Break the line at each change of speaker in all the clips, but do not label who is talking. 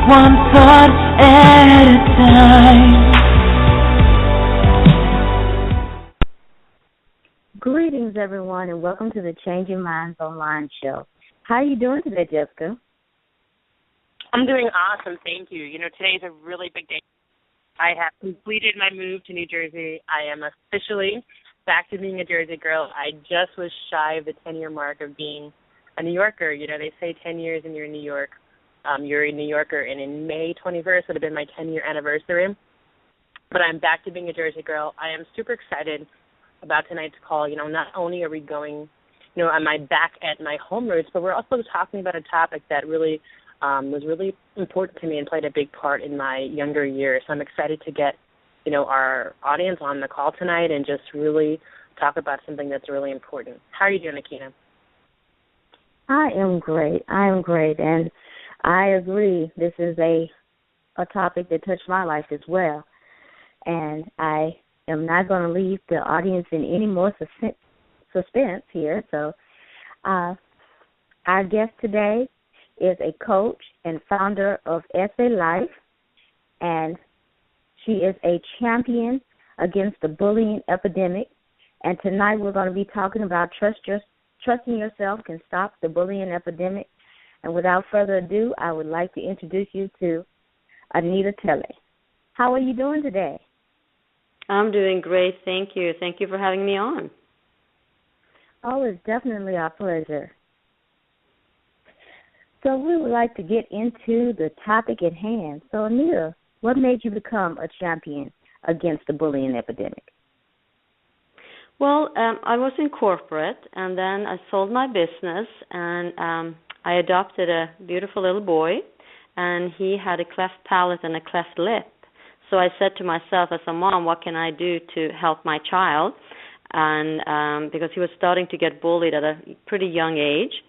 one thought at a time.
Greetings, everyone, and welcome to the Changing Minds Online show. How are you doing today, Jessica?
I'm doing awesome, thank you. You know, today's a really big day. I have completed my move to New Jersey. I am officially back to being a Jersey girl. I just was shy of the 10-year mark of being a New Yorker. You know, they say 10 years and you're in New York. You're a New Yorker, and in May 21st would have been my 10-year anniversary. But I'm back to being a Jersey girl. I am super excited about tonight's call. You know, not only are we going, you know, am I back at my home roots, but we're also talking about a topic that really was really important to me and played a big part in my younger years. So I'm excited to get, you know, our audience on the call tonight and just really talk about something that's really important. How are you doing, Akina?
I am great. And I agree. This is a topic that touched my life as well. And I am not going to leave the audience in any more suspense here. So our guest today is a coach and founder of SA Life, and she is a champion against the bullying epidemic. And tonight we're going to be talking about trusting yourself can stop the bullying epidemic. And without further ado, I would like to introduce you to Anita Telle. How are you doing today?
I'm doing great, thank you. Thank you for having me on.
Oh, it's definitely our pleasure. So we would like to get into the topic at hand. So, Anita, what made you become a champion against the bullying epidemic?
Well, I was in corporate, and then I sold my business, and I adopted a beautiful little boy, and he had a cleft palate and a cleft lip. So I said to myself as a mom, what can I do to help my child? And because he was starting to get bullied at a pretty young age.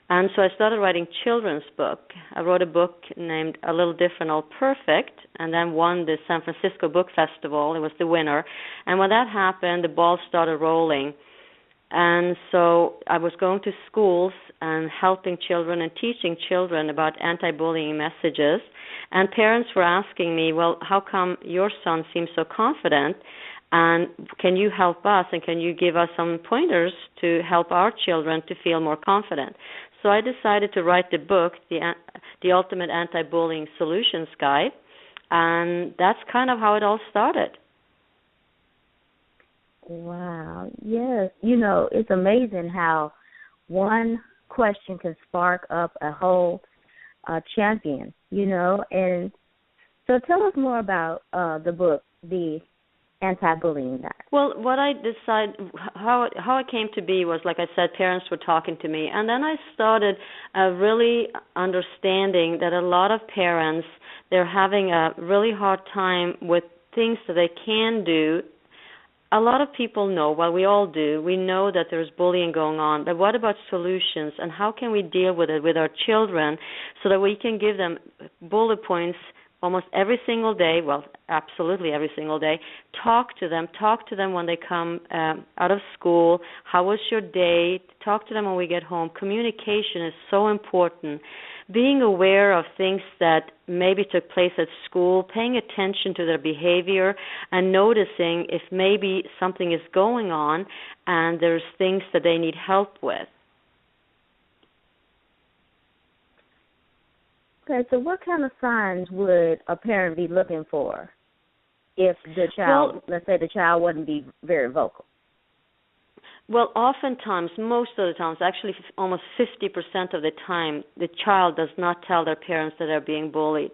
And so I started writing children's book. I wrote a book named A Little Different, All Perfect, and then won the San Francisco Book Festival. It was the winner. And when that happened, the ball started rolling. And so I was going to schools and helping children and teaching children about anti-bullying messages. And parents were asking me, well, how come your son seems so confident? And can you help us, and can you give us some pointers to help our children to feel more confident? So I decided to write the book, The Ultimate Anti-Bullying Solutions Guide, and that's kind of how it all started.
Wow, yes. You know, it's amazing how one question can spark up a whole champion, you know. And so tell us more about the book, The Anti-Bullying Guide.
Well, what I decided, how it came to be was, like I said, parents were talking to me, and then I started really understanding that a lot of parents, they're having a really hard time with things that they can do. A lot of people know, well, we all do, we know that there's bullying going on, but what about solutions, and how can we deal with it with our children so that we can give them bullet points almost every single day, well, absolutely every single day. Talk to them when they come out of school. How was your day? Talk to them when we get home. Communication is so important. Being aware of things that maybe took place at school, paying attention to their behavior, and noticing if maybe something is going on and there's things that they need help with.
Okay, so what kind of signs would a parent be looking for if the child, let's say the child wouldn't be very vocal?
Well, oftentimes, most of the times, actually almost 50% of the time, the child does not tell their parents that they're being bullied.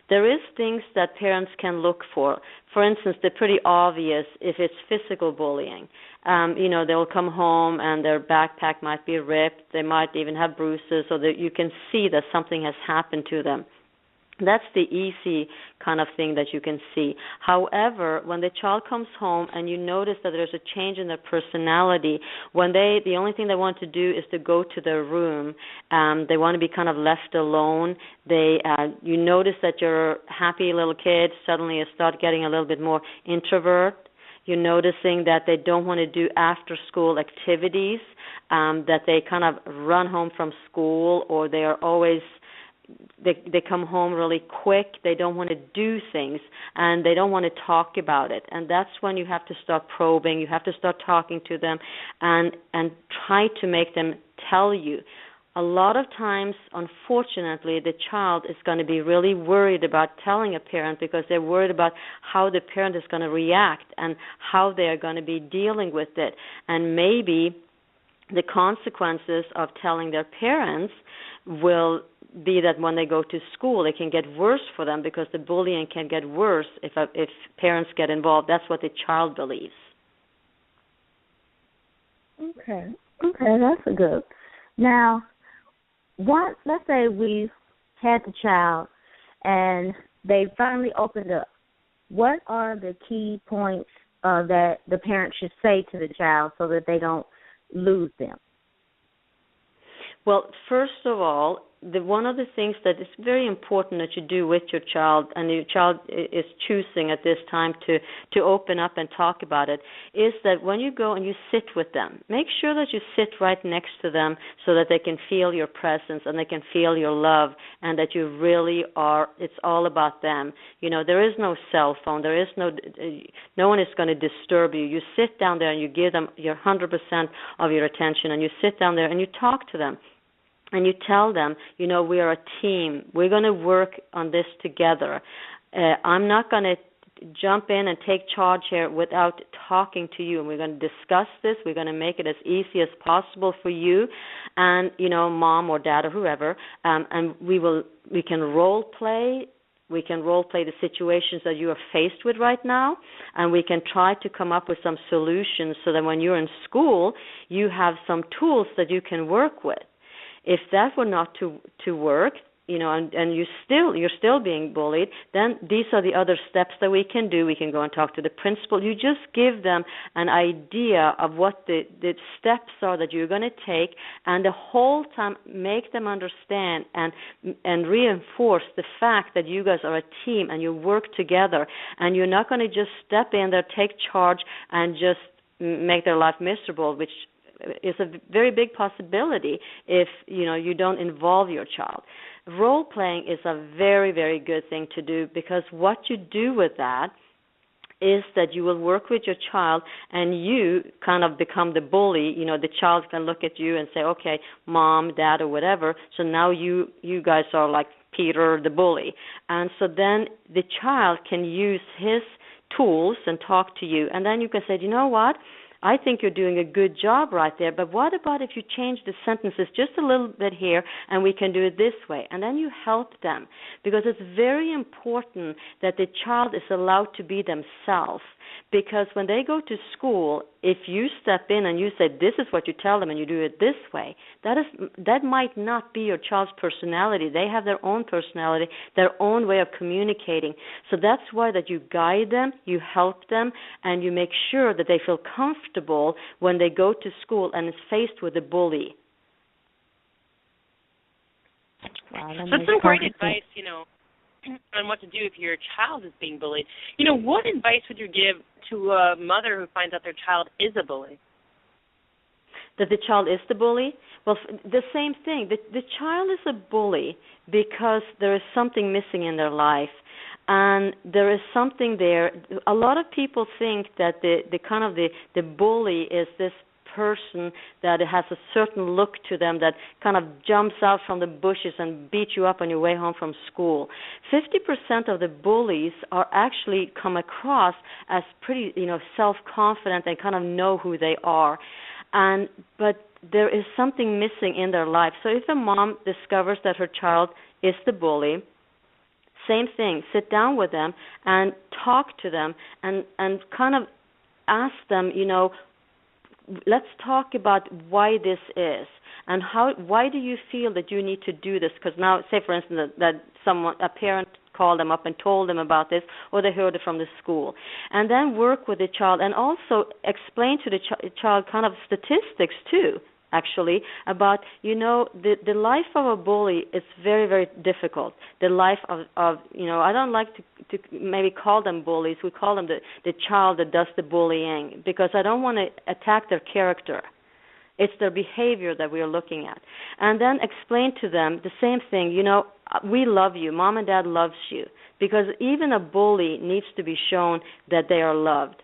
There is things that parents can look for. For instance, they're pretty obvious if it's physical bullying. You know, they'll come home and their backpack might be ripped. They might even have bruises, so that you can see that something has happened to them. That's the easy kind of thing that you can see. However, when the child comes home and you notice that there's a change in their personality, when the only thing they want to do is to go to their room, they want to be kind of left alone. You notice that your happy little kid suddenly start getting a little bit more introvert. You're noticing that they don't want to do after-school activities, that they kind of run home from school, or they are always they come home really quick. They don't want to do things, and they don't want to talk about it. And that's when you have to start probing. You have to start talking to them, and try to make them tell you. A lot of times, unfortunately, the child is going to be really worried about telling a parent because they're worried about how the parent is going to react and how they are going to be dealing with it. And maybe the consequences of telling their parents will be that when they go to school, it can get worse for them because the bullying can get worse if parents get involved. That's what the child believes.
Okay, that's good. Now, let's say we've had the child and they finally opened up. What are the key points that the parent should say to the child so that they don't lose them?
Well, first of all, one of the things that is very important that you do with your child, and your child is choosing at this time to open up and talk about it, is that when you go and you sit with them, make sure that you sit right next to them so that they can feel your presence and they can feel your love, and that you really are, it's all about them. You know, there is no cell phone, there is no one is going to disturb you. You sit down there and you give them your 100% of your attention, and you sit down there and you talk to them. And you tell them, you know, we are a team. We're going to work on this together. I'm not going to jump in and take charge here without talking to you. And we're going to discuss this. We're going to make it as easy as possible for you and, you know, mom or dad or whoever. And we can role play. We can role play the situations that you are faced with right now, and we can try to come up with some solutions so that when you're in school, you have some tools that you can work with. If that were not to work, you know, and you're still being bullied, then these are the other steps that we can do. We can go and talk to the principal. You just give them an idea of what the steps are that you're going to take, and the whole time make them understand and reinforce the fact that you guys are a team and you work together, and you're not going to just step in there, take charge, and just make their life miserable, which is a very big possibility if, you know, you don't involve your child. Role playing is a very, very good thing to do, because what you do with that is that you will work with your child and you kind of become the bully. You know, the child can look at you and say, okay, mom, dad, or whatever, so now you guys are like Peter the bully. And so then the child can use his tools and talk to you, and then you can say, you know what, I think you're doing a good job right there, but what about if you change the sentences just a little bit here and we can do it this way? And then you help them, because it's very important that the child is allowed to be themselves. Because when they go to school, if you step in and you say, this is what you tell them and you do it this way, that might not be your child's personality. They have their own personality, their own way of communicating. So that's why that you guide them, you help them, and you make sure that they feel comfortable when they go to school and is faced with a bully.
Wow, that's some great advice, you know, on what to do if your child is being bullied. You know, what advice would you give to a mother who finds out their child is a bully?
That the child is the bully? Well, the same thing. The child is a bully because there is something missing in their life. And there is something there. A lot of people think that the bully is this person that has a certain look to them that kind of jumps out from the bushes and beats you up on your way home from school. 50% of the bullies are actually come across as pretty, you know, self-confident and kind of know who they are. But there is something missing in their life. So if a mom discovers that her child is the bully, same thing, sit down with them and talk to them and kind of ask them, you know, let's talk about why this is and why do you feel that you need to do this? Because now, say for instance that a parent called them up and told them about this, or they heard it from the school, and then work with the child and also explain to the child kind of statistics too, actually, about, you know, the life of a bully is very, very difficult. The life of you know, I don't like to maybe call them bullies. We call them the child that does the bullying, because I don't want to attack their character. It's their behavior that we are looking at. And then explain to them the same thing. We love you. Mom and Dad loves you. Because even a bully needs to be shown that they are loved.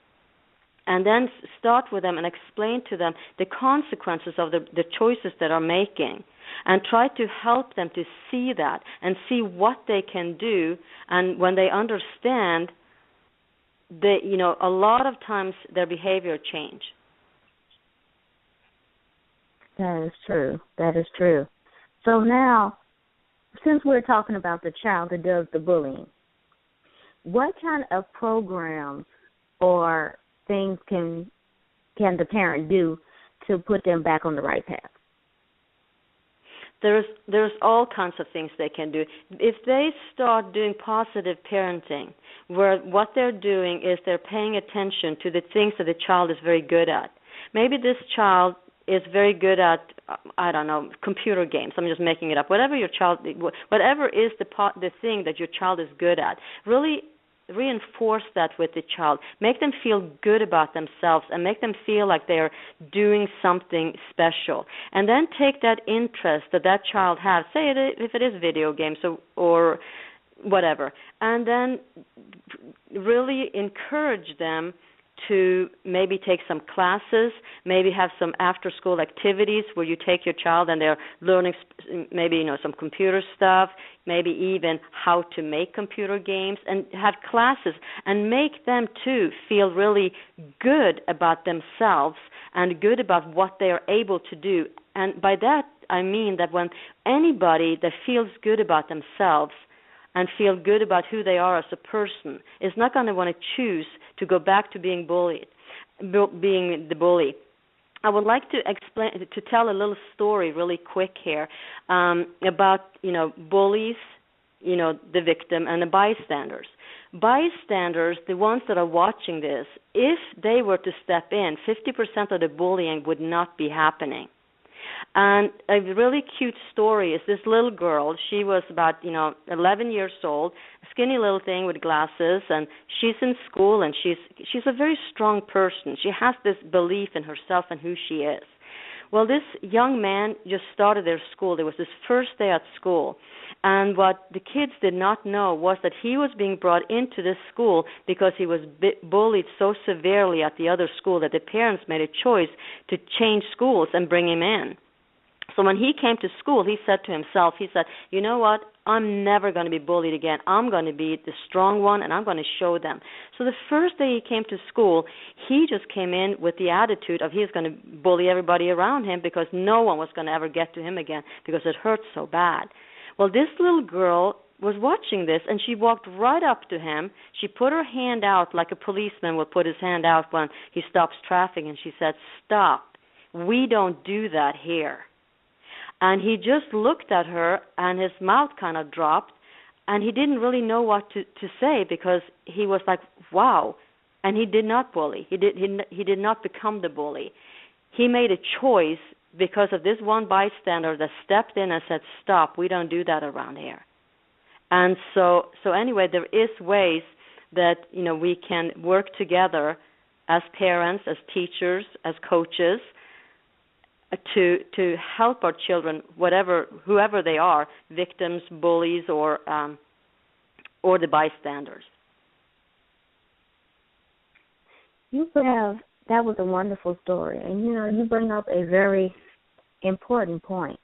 And then start with them and explain to them the consequences of the choices that are making. And try to help them to see that and see what they can do. And when they understand, a lot of times their behavior change.
That is true. That is true. So now, since we're talking about the child that does the bullying, what kind of programs or things can the parent do to put them back on the right path?
There's all kinds of things they can do. If they start doing positive parenting, where what they're doing is they're paying attention to the things that the child is very good at. Maybe this child is very good at, I don't know, computer games. I'm just making it up. Whatever is the thing that your child is good at, really reinforce that with the child. Make them feel good about themselves and make them feel like they're doing something special. And then take that interest that child has, say if it is video games or whatever, and then really encourage them to maybe take some classes, maybe have some after-school activities where you take your child and they're learning maybe some computer stuff, maybe even how to make computer games, and have classes and make them too feel really good about themselves and good about what they are able to do. And by that I mean that when anybody that feels good about themselves and feel good about who they are as a person is not going to want to choose to go back to being being the bully. I would like to tell a little story really quick here about, bullies, the victim and the bystanders. Bystanders, the ones that are watching this, if they were to step in, 50% of the bullying would not be happening. And a really cute story is this little girl. She was about, 11 years old, a skinny little thing with glasses, and she's in school, and she's a very strong person. She has this belief in herself and who she is. Well, this young man just started their school. It was his first day at school. And what the kids did not know was that he was being brought into this school because he was bullied so severely at the other school that the parents made a choice to change schools and bring him in. So when he came to school, he said to himself, you know what, I'm never going to be bullied again. I'm going to be the strong one, and I'm going to show them. So the first day he came to school, he just came in with the attitude of he's going to bully everybody around him because no one was going to ever get to him again because it hurt so bad. Well, this little girl was watching this, and she walked right up to him. She put her hand out like a policeman would put his hand out when he stops traffic, and she said, "Stop. We don't do that here." And he just looked at her, and his mouth kind of dropped, and he didn't really know what to say because he was like, wow. And he did not bully. He did not become the bully. He made a choice because of this one bystander that stepped in and said, "Stop, we don't do that around here." And so anyway, there is ways that, we can work together as parents, as teachers, as coaches, to help our children, whoever they are, victims, bullies, or the bystanders.
That was a wonderful story, and you bring up a very important point.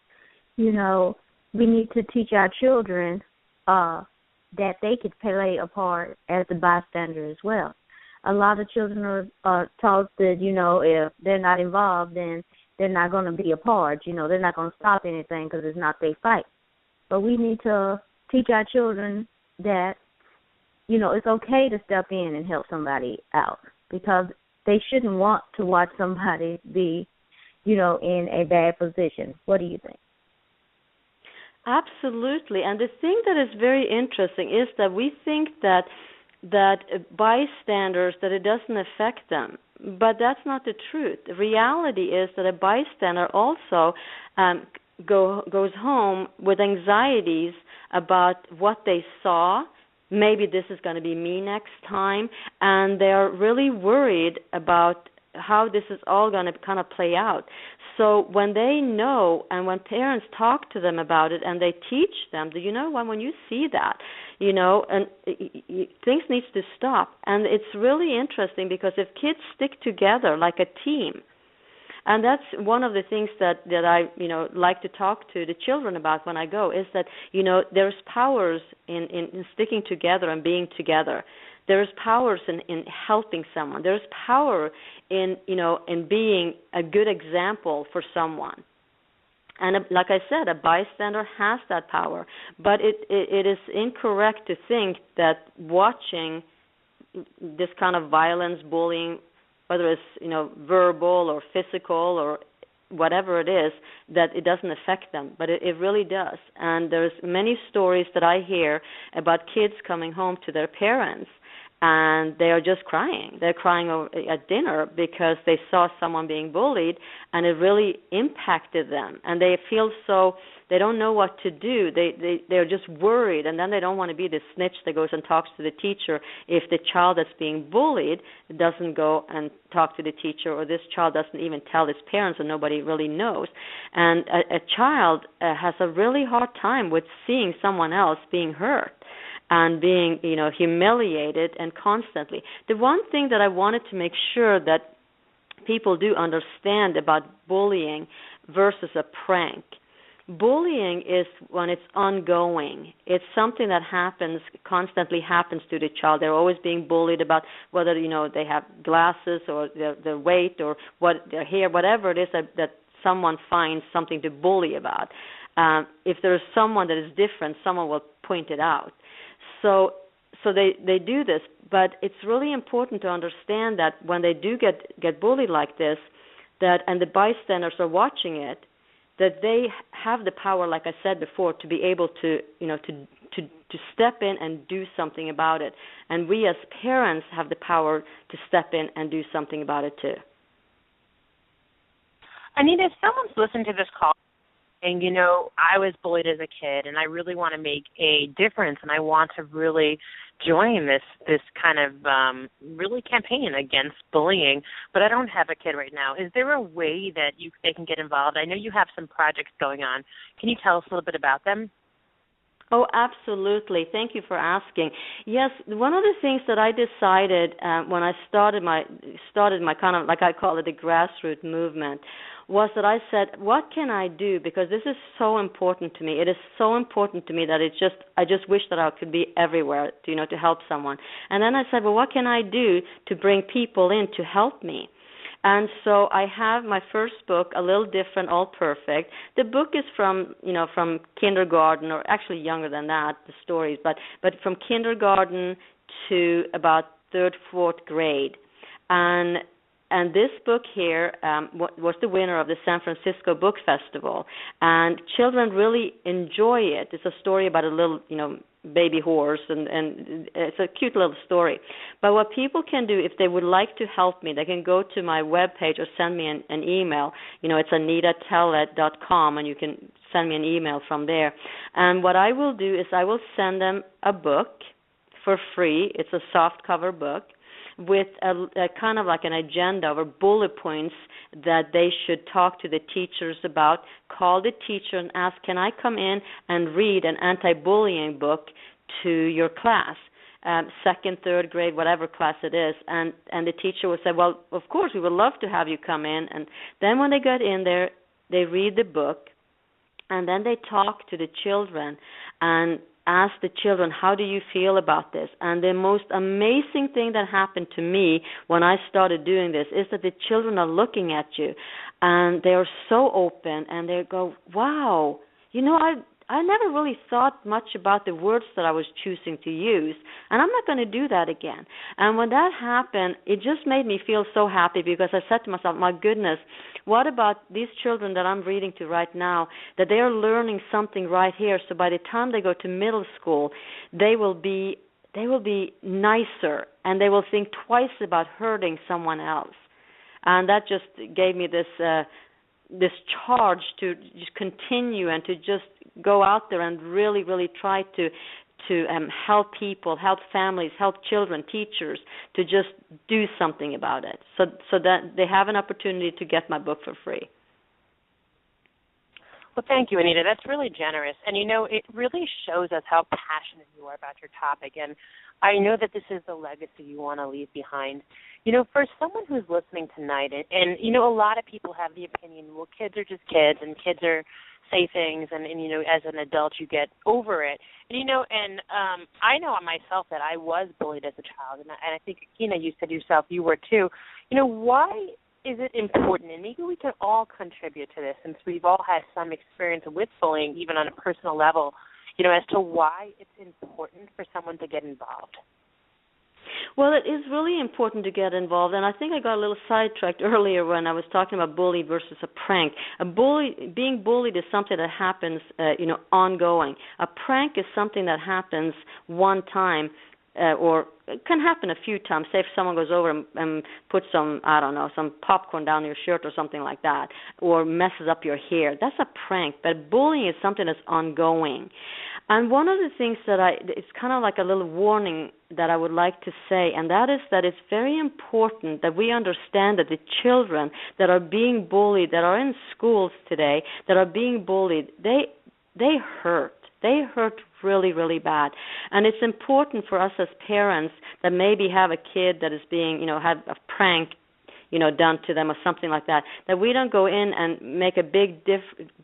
We need to teach our children that they could play a part as a bystander as well. A lot of children are taught that if they're not involved, then they're not going to be a part. They're not going to stop anything because it's not their fight. But we need to teach our children that, it's okay to step in and help somebody out because they shouldn't want to watch somebody be, in a bad position. What do you think?
Absolutely. And the thing that is very interesting is that we think that bystanders, that it doesn't affect them. But that's not the truth. The reality is that a bystander also goes home with anxieties about what they saw. Maybe this is going to be me next time. And they're really worried about how this is all going to kind of play out. So when they know, and when parents talk to them about it, and they teach them, do you know when you see that, and things needs to stop. And it's really interesting because if kids stick together like a team, and that's one of the things that I like to talk to the children about when I go, is that there's powers in sticking together and being together. There's powers in helping someone. There's power in being a good example for someone. And like I said, a bystander has that power. But it is incorrect to think that watching this kind of violence, bullying, whether it's verbal or physical or whatever it is, that it doesn't affect them. But it really does. And there's many stories that I hear about kids coming home to their parents, and they are just crying. They're crying at dinner because they saw someone being bullied, and it really impacted them. And they feel they don't know what to do. They're just worried, and then they don't want to be the snitch that goes and talks to the teacher if the child that's being bullied doesn't go and talk to the teacher, or this child doesn't even tell his parents, and nobody really knows. And a child has a really hard time with seeing someone else being hurt and being, humiliated, and constantly. The one thing that I wanted to make sure that people do understand about bullying versus a prank. Bullying is when it's ongoing. It's something that constantly happens to the child. They're always being bullied about whether, they have glasses or their weight or their hair, whatever it is that someone finds something to bully about. If there's someone that is different, someone will point it out. So they do this, but it's really important to understand that when they do get bullied like this, and the bystanders are watching it, that they have the power, like I said before, to be able to step in and do something about it. And we as parents have the power to step in and do something about it too.
Anita, if someone's listened to this call, and, I was bullied as a kid, and I really want to make a difference, and I want to really join this kind of really campaign against bullying, but I don't have a kid right now. Is there a way that they can get involved? I know you have some projects going on. Can you tell us a little bit about them?
Oh, absolutely. Thank you for asking. Yes, one of the things that I decided when I started my kind of, like I call it, the grassroots movement, was that I said, what can I do? Because this is so important to me. It is so important to me that I just wish that I could be everywhere, to help someone. And then I said, well, what can I do to bring people in to help me? And so I have my first book, A Little Different, All Perfect. The book is from kindergarten, or actually younger than that, the stories, but from kindergarten to about third, fourth grade. And this book here was the winner of the San Francisco Book Festival. And children really enjoy it. It's a story about a little, baby horse, and it's a cute little story. But what people can do, if they would like to help me, they can go to my webpage or send me an email. It's anitatellet.com, and you can send me an email from there. And what I will do is I will send them a book for free. It's a soft cover book with a kind of like an agenda or bullet points that they should talk to the teachers about. Call the teacher and ask, can I come in and read an anti-bullying book to your class, second, third grade, whatever class it is. And the teacher would say, well, of course, we would love to have you come in. And then when they get in there, they read the book, and then they talk to the children and ask the children, how do you feel about this? And the most amazing thing that happened to me when I started doing this is that the children are looking at you, and they are so open, and they go, wow, I never really thought much about the words that I was choosing to use, and I'm not going to do that again. And when that happened, it just made me feel so happy, because I said to myself, my goodness, what about these children that I'm reading to right now, that they are learning something right here, so by the time they go to middle school, they will be nicer, and they will think twice about hurting someone else. And that just gave me this charge to just continue and to just go out there and really, really try to to help people, help families, help children, teachers to just do something about it, so that they have an opportunity to get my book for free.
Well, thank you, Anita. That's really generous. And, it really shows us how passionate you are about your topic. And I know that this is the legacy you want to leave behind. For someone who's listening tonight, and a lot of people have the opinion, well, kids are just kids, and kids are say things, and as an adult you get over it. And I know myself that I was bullied as a child, and I think, Akina, you said yourself you were too. Why is it important, and maybe we can all contribute to this since we've all had some experience with bullying, even on a personal level, as to why it's important for someone to get involved?
Well, it is really important to get involved, and I think I got a little sidetracked earlier when I was talking about bully versus a prank. Being bullied is something that happens, ongoing. A prank is something that happens one time, or it can happen a few times. Say if someone goes over and puts some popcorn down your shirt or something like that, or messes up your hair. That's a prank, but bullying is something that's ongoing. And one of the things it's kind of like a little warning that I would like to say, and that is that it's very important that we understand that the children that are being bullied, that are in schools today, that are being bullied, they hurt. They hurt really, really bad. And it's important for us as parents that maybe have a kid that is being, had a prank, done to them or something like that we don't go in and make a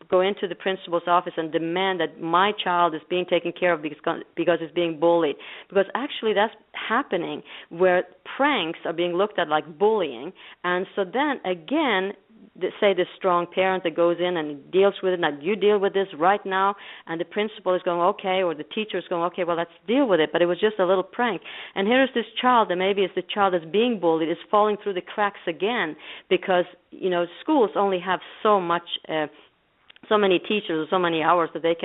go into the principal's office and demand that my child is being taken care of because it's being bullied. Because actually that's happening, where pranks are being looked at like bullying. And so then again, say the strong parent that goes in and deals with it, now you deal with this right now, and the principal is going, okay, or the teacher is going, okay, well, let's deal with it, but it was just a little prank. And here's this child, and maybe it's the child that's being bullied, is falling through the cracks again because, schools only have so many teachers or so many hours that they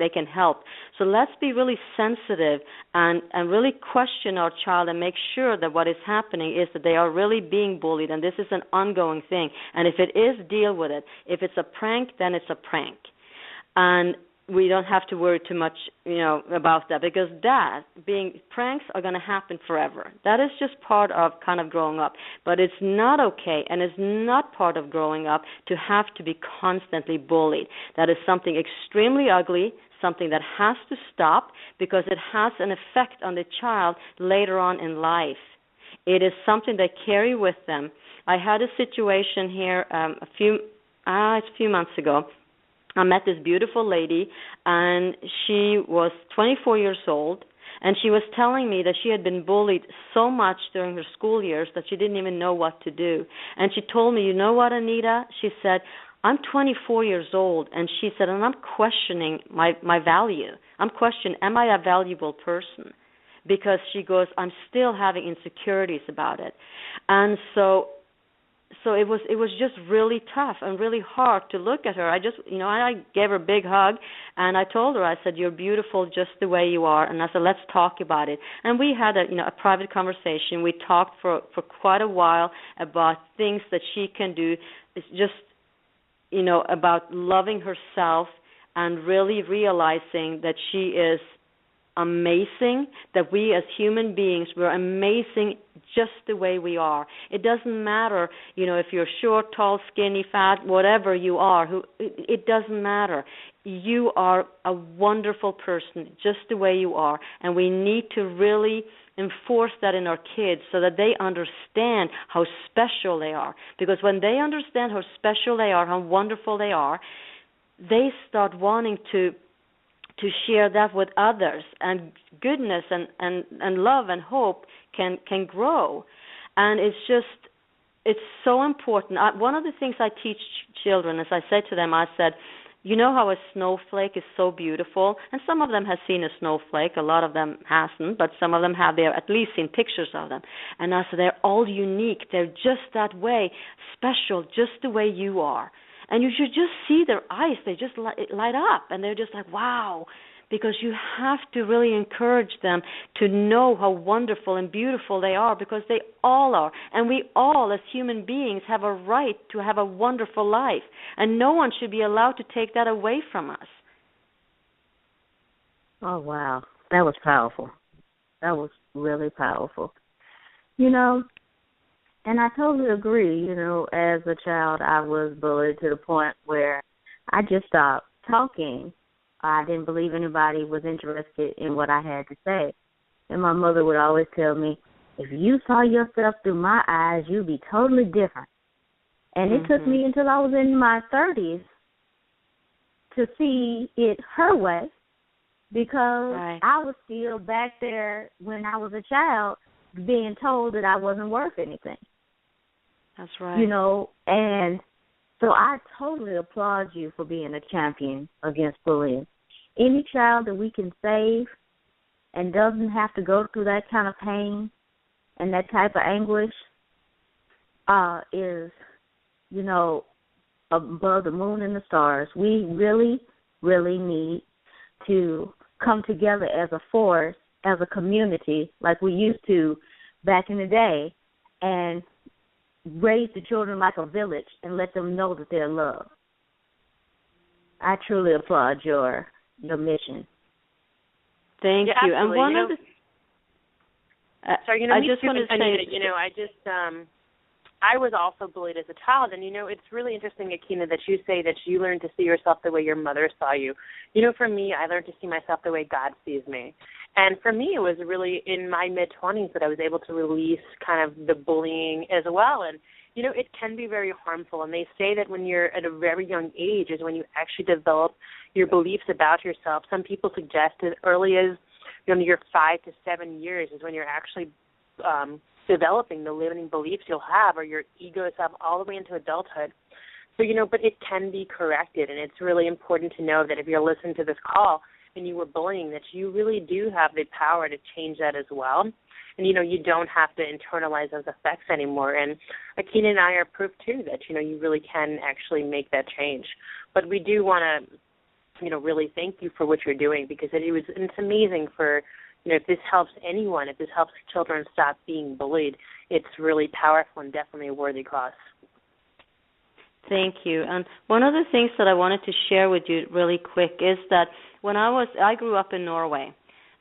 can help. So let's be really sensitive and really question our child and make sure that what is happening is that they are really being bullied, and this is an ongoing thing. And if it is, deal with it. If it's a prank, then it's a prank. And we don't have to worry too much, about that, because pranks are going to happen forever. That is just part of kind of growing up. But it's not okay, and it's not part of growing up to have to be constantly bullied. That is something extremely ugly, something that has to stop, because it has an effect on the child later on in life. It is something they carry with them. I had a situation here a few months ago. I met this beautiful lady, and she was 24 years old, and she was telling me that she had been bullied so much during her school years that she didn't even know what to do. And she told me, you know what, Anita? She said, I'm 24 years old, and she said, and I'm questioning my value. I'm questioning, am I a valuable person? Because she goes, I'm still having insecurities about it. And so it was just really tough and really hard to look at her. I gave her a big hug, and I told her, I said, you're beautiful just the way you are, and I said, let's talk about it. And we had a private conversation. We talked for quite a while about things that she can do. It's just, about loving herself and really realizing that she is amazing, that we as human beings, we're amazing just the way we are. It doesn't matter, if you're short, tall, skinny, fat, whatever you are, it doesn't matter. You are a wonderful person just the way you are, and we need to really enforce that in our kids so that they understand how special they are. Because when they understand how special they are, how wonderful they are, they start wanting to share that with others, and goodness and love and hope can grow. And it's so important. One of the things I teach children, as I said to them, I said, you know how a snowflake is so beautiful? And some of them have seen a snowflake, a lot of them hasn't, but some of them have. They've at least seen pictures of them. And I said, they're all unique. They're just that way, special, just the way you are. And you should just see their eyes. They just light up, and they're just like, wow, because you have to really encourage them to know how wonderful and beautiful they are, because they all are. And we all, as human beings, have a right to have a wonderful life, and no one should be allowed to take that away from us.
Oh, wow. That was powerful. That was really powerful. You know, and I totally agree. You know, as a child, I was bullied to the point where I just stopped talking. I didn't believe anybody was interested in what I had to say. And my mother would always tell me, if you saw yourself through my eyes, you'd be totally different. And it took me until I was in my 30s to see it her way, because I was still back there when I was a child being told that I wasn't worth anything.
That's right.
You know, and so I totally applaud you for being a champion against bullying. Any child that we can save and doesn't have to go through that kind of pain and that type of anguish is, you know, above the moon and the stars. We really, really need to come together as a force, as a community, like we used to back in the day, and raise the children like a village and let them know that they're loved. I truly applaud your mission.
Thank you. And one of the
sorry,
I just want to say
that, you know, I was also bullied as a child, and, you know, it's really interesting, Akina, that you say that you learned to see yourself the way your mother saw you. You know, for me, I learned to see myself the way God sees me. And for me, it was really in my mid-20s that I was able to release kind of the bullying as well. And, you know, it can be very harmful. And they say that when you're at a very young age is when you actually develop your beliefs about yourself. Some people suggest as early as, you know, your 5 to 7 years is when you're actually developing the limiting beliefs you'll have, or your ego self, all the way into adulthood. So, you know, but it can be corrected, and it's really important to know that if you're listening to this call and you were bullying, that you really do have the power to change that as well. And, you know, you don't have to internalize those effects anymore. And Akina and I are proof, too, that, you know, you really can actually make that change. But we do want to, you know, really thank you for what you're doing, because it's amazing for, you know, if this helps anyone, if this helps children stop being bullied, it's really powerful and definitely a worthy cause.
Thank you. And one of the things that I wanted to share with you really quick is that when I grew up in Norway,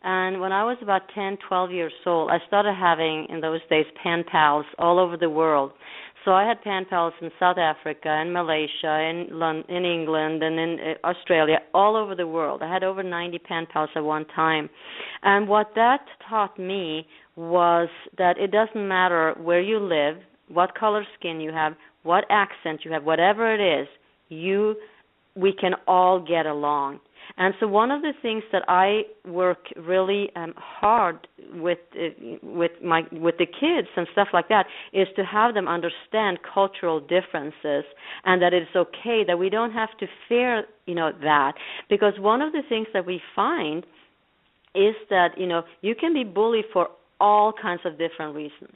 and when I was about 10, 12 years old, I started having, in those days, pen pals all over the world. So I had pen pals in South Africa, in Malaysia, in England, and in Australia, all over the world. I had over 90 pen pals at one time. And what that taught me was that it doesn't matter where you live, what color skin you have, what accent you have, whatever it is, we can all get along. And so one of the things that I work really hard with the kids and stuff like that is to have them understand cultural differences, and that it's okay, that we don't have to fear, you know, that. Because one of the things that we find is that, you know, you can be bullied for all kinds of different reasons.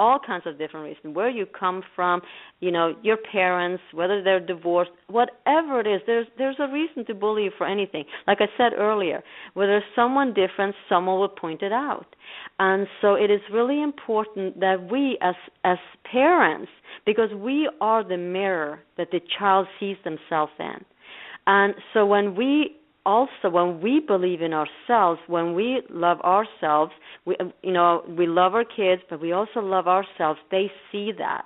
All kinds of different reasons, where you come from, you know, your parents, whether they're divorced, whatever it is, there's a reason to bully you for anything. Like I said earlier, where there's someone different, someone will point it out. And so it is really important that we as parents, because we are the mirror that the child sees themselves in. And so when we believe in ourselves, when we love ourselves, we love our kids, but we also love ourselves. They see that.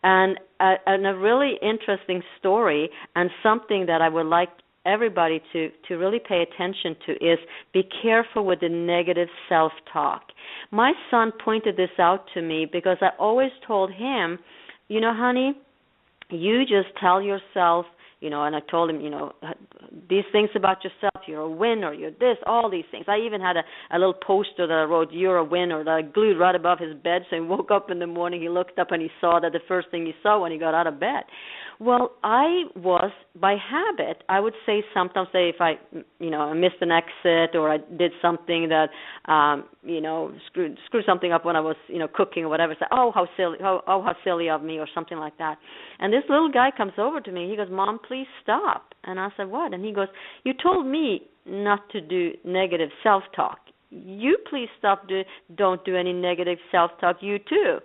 And a really interesting story, and something that I would like everybody to really pay attention to, is be careful with the negative self-talk. My son pointed this out to me because I always told him, you know, honey, you just tell yourself, you know, and I told him, you know, these things about yourself, you're a winner, you're this, all these things. I even had a little poster that I wrote, you're a winner, that I glued right above his bed, so he woke up in the morning, he looked up and he saw that the first thing he saw when he got out of bed. Well, I was, by habit, I would say sometimes, if I missed an exit, or I did something that, screwed something up when I was, cooking or whatever, say, how silly of me, or something like that. And this little guy comes over to me, he goes, Mom, please stop. And I said, what? And he goes, you told me not to do negative self-talk. You please stop, don't do any negative self-talk, you too.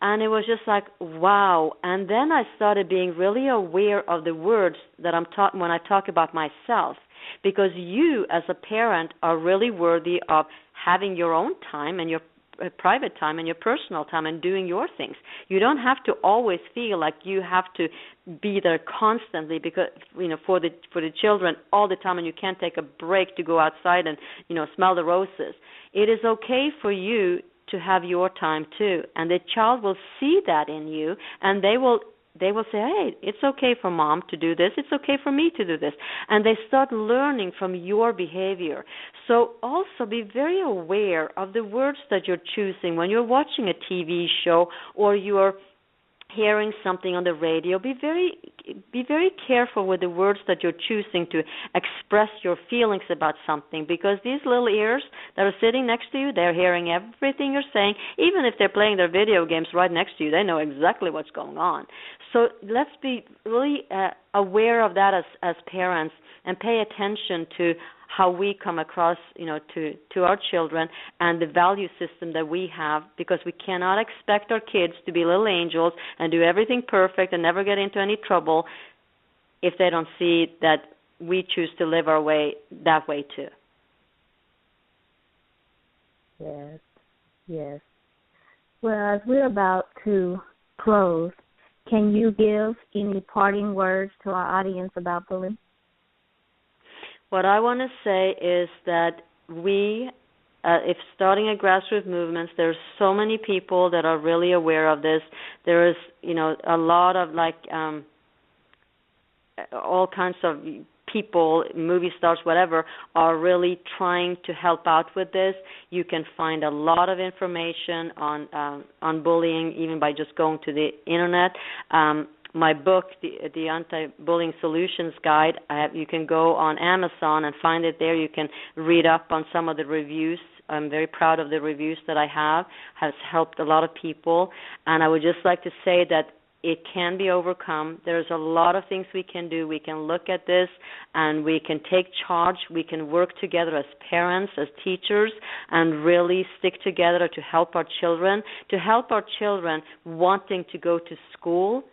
And it was just like, wow. And then I started being really aware of the words that I'm talking when I talk about myself. because you as a parent are really worthy of having your own time and your private time and your personal time and doing your things. You don't have to always feel like you have to be there constantly, because for the children all the time, and you can't take a break to go outside and smell the roses. It is okay for you to have your time too, and the child will see that in you, and they will say, hey, it's okay for mom to do this, it's okay for me to do this, and they start learning from your behavior. So also be very aware of the words that you're choosing when you're watching a TV show or you're hearing something on the radio. Be very careful with the words that you're choosing to express your feelings about something, because these little ears that are sitting next to you, they're hearing everything you're saying. Even if they're playing their video games right next to you, they know exactly what's going on. So let's be really aware of that as parents, and pay attention to how we come across, to our children and the value system that we have, because we cannot expect our kids to be little angels and do everything perfect and never get into any trouble if they don't see that we choose to live our way that way too.
Yes. Well, as we're about to close, can you give any parting words to our audience about bullying?
What I want to say is that we, if starting a grassroots movements, there's so many people that are really aware of this. There is, a lot of all kinds of people, movie stars, whatever, are really trying to help out with this. You can find a lot of information on bullying even by just going to the internet. My book, the Anti-Bullying Solutions Guide, you can go on Amazon and find it there. You can read up on some of the reviews. I'm very proud of the reviews that I have. Has helped a lot of people. And I would just like to say that it can be overcome. There's a lot of things we can do. We can look at this and we can take charge. We can work together as parents, as teachers, and really stick together to help our children wanting to go to school,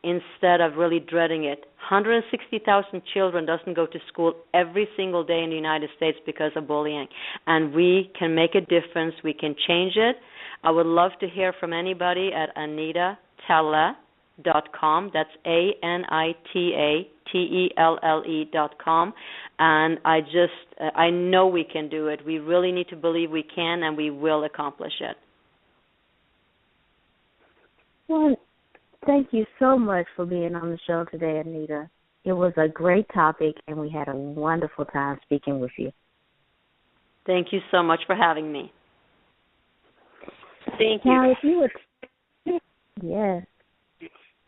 instead of really dreading it. 160,000 children doesn't go to school every single day in the United States because of bullying, and we can make a difference. We can change it. I would love to hear from anybody at AnitaTelle.com. That's ANITATELLE.com, and I know we can do it. We really need to believe we can, and we will accomplish it.
Well, thank you so much for being on the show today, Anita. It was a great topic, and we had a wonderful time speaking with you.
Thank you so much for having me.
Thank you.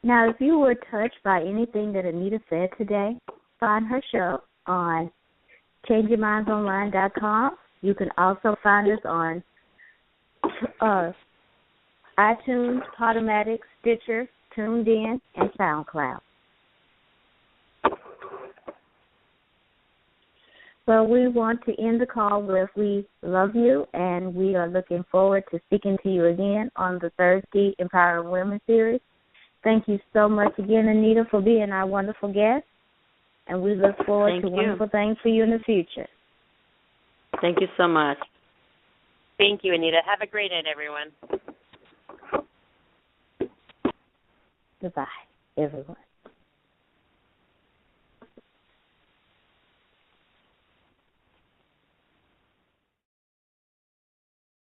Now, if you were touched by anything that Anita said today, find her show on ChangeYourMindsOnline.com. You can also find us on iTunes, Podomatic, Stitcher, Tuned In, and SoundCloud. Well, we want to end the call with we love you, and we are looking forward to speaking to you again on the Thursday Empowering Women series. Thank you so much again, Anita, for being our wonderful guest, and we look forward to wonderful things for you in the future.
Thank you so much.
Thank you, Anita. Have a great night, everyone.
Goodbye, everyone.